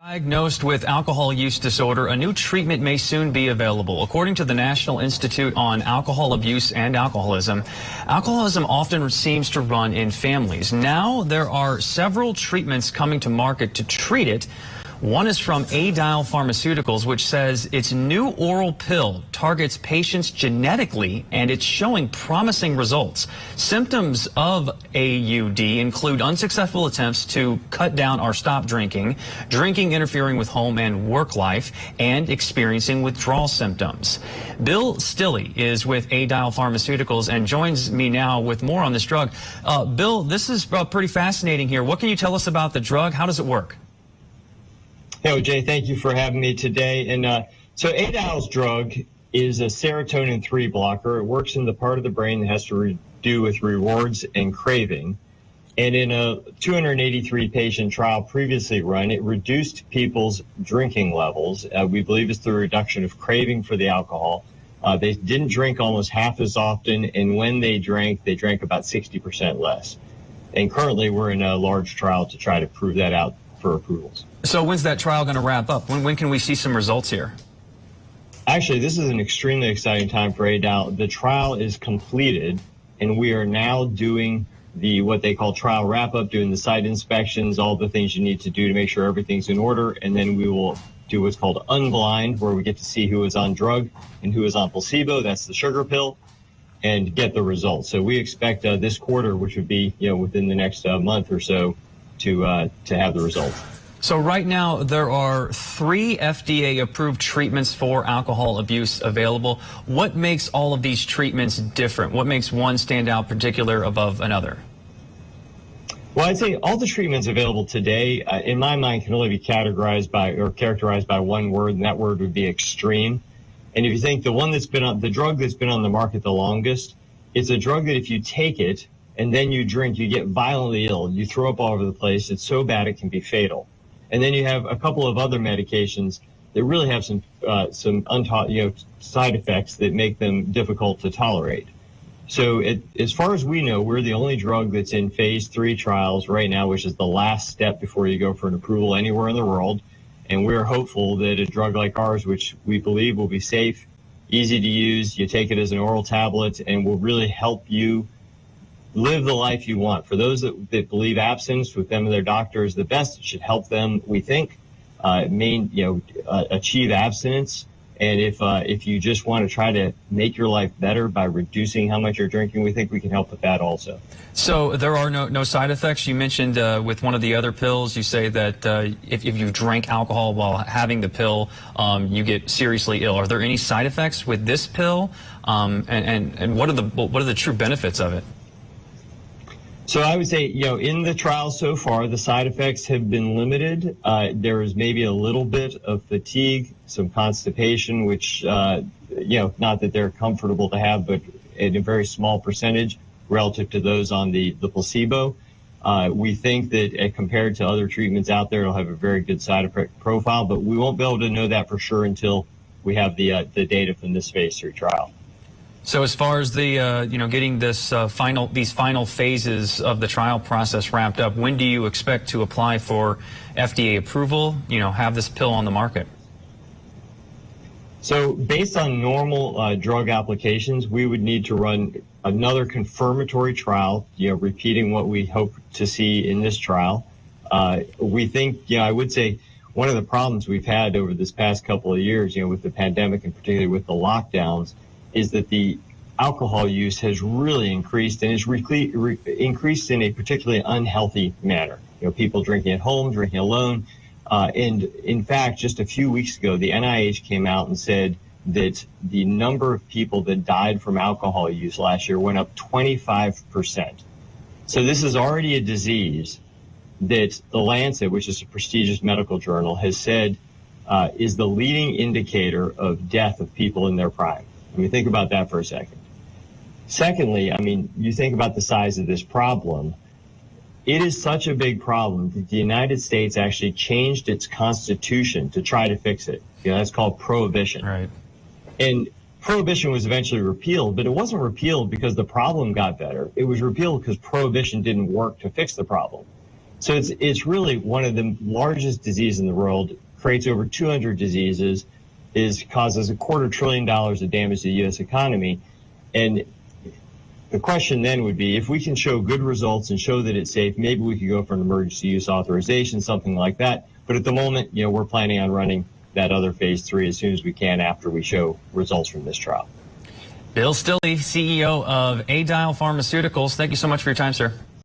Diagnosed with alcohol use disorder, a new treatment may soon be available. According to the National Institute on Alcohol Abuse and Alcoholism, alcoholism often seems to run in families. Now there are several treatments coming to market to treat it. One is from Adial Pharmaceuticals, which says its new oral pill targets patients genetically, and it's showing promising results. Symptoms of AUD include unsuccessful attempts to cut down or stop drinking, drinking interfering with home and work life, and experiencing withdrawal symptoms. Bill Stilley is with Adial Pharmaceuticals and joins me now with more on this drug. Bill, this is pretty fascinating here. What can you tell us about the drug? How does it work? Hey, Jay, thank you for having me today. And so Adial's drug is a serotonin 3 blocker. It works in the part of the brain that has to do with rewards and craving. And in a 283 patient trial previously run, it reduced people's drinking levels. We believe it's the reduction of craving for the alcohol. They didn't drink almost half as often, and when they drank about 60% less. And currently we're in a large trial to try to prove that out for approvals. So when's that trial going to wrap up? When can we see some results here? Actually, this is an extremely exciting time for Adial. The trial is completed, and we are now doing what they call trial wrap-up, doing the site inspections, all the things you need to do to make sure everything's in order, and then we will do what's called unblind, where we get to see who is on drug and who is on placebo. That's the sugar pill, and get the results. So we expect this quarter, which would be within the next month or so, to have the results. So right now there are 3 FDA-approved treatments for alcohol abuse available. What makes all of these treatments different? What makes one stand out particular above another? Well, I'd say all the treatments available today, in my mind, can only be characterized by one word, and that word would be extreme. And if you think the drug that's been on the market the longest, it's a drug that if you take it and then you drink, you get violently ill. You throw up all over the place. It's so bad it can be fatal. And then you have a couple of other medications that really have some side effects that make them difficult to tolerate. So as far as we know, we're the only drug that's in phase 3 trials right now, which is the last step before you go for an approval anywhere in the world. And we're hopeful that a drug like ours, which we believe will be safe, easy to use, you take it as an oral tablet, and will really help you live the life you want. For those that believe abstinence with them and their doctor is the best, it should help them, we think, achieve abstinence. And if you just want to try to make your life better by reducing how much you're drinking, we think we can help with that also. So there are no side effects? You mentioned with one of the other pills, you say that if you drink alcohol while having the pill, you get seriously ill. Are there any side effects with this pill? And what are the true benefits of it? So I would say, in the trial so far, the side effects have been limited. There is maybe a little bit of fatigue, some constipation, which, not that they're comfortable to have, but in a very small percentage relative to those on the placebo. We think that compared to other treatments out there, it'll have a very good side effect profile, but we won't be able to know that for sure until we have the data from this phase 3 trial. So as far as the, getting these final phases of the trial process wrapped up, when do you expect to apply for FDA approval, have this pill on the market? So based on normal drug applications, we would need to run another confirmatory trial, repeating what we hope to see in this trial. We think, I would say one of the problems we've had over this past couple of years, with the pandemic and particularly with the lockdowns, is that the alcohol use has really increased, and is increased in a particularly unhealthy manner. People drinking at home, drinking alone. And in fact, just a few weeks ago, the NIH came out and said that the number of people that died from alcohol use last year went up 25%. So this is already a disease that the Lancet, which is a prestigious medical journal, has said is the leading indicator of death of people in their prime. Think about that for a second. Secondly, you think about the size of this problem. It is such a big problem that the United States actually changed its constitution to try to fix it. That's called prohibition. Right. And prohibition was eventually repealed, but it wasn't repealed because the problem got better. It was repealed because prohibition didn't work to fix the problem. So it's really one of the largest diseases in the world, creates over 200 diseases, causes $250 billion of damage to the U.S. economy. And the question then would be, if we can show good results and show that it's safe, maybe we could go for an emergency use authorization, something like that. But at the moment, we're planning on running that other phase 3 as soon as we can after we show results from this trial. Bill Stilley, CEO of Adial Pharmaceuticals, thank you so much for your time, sir.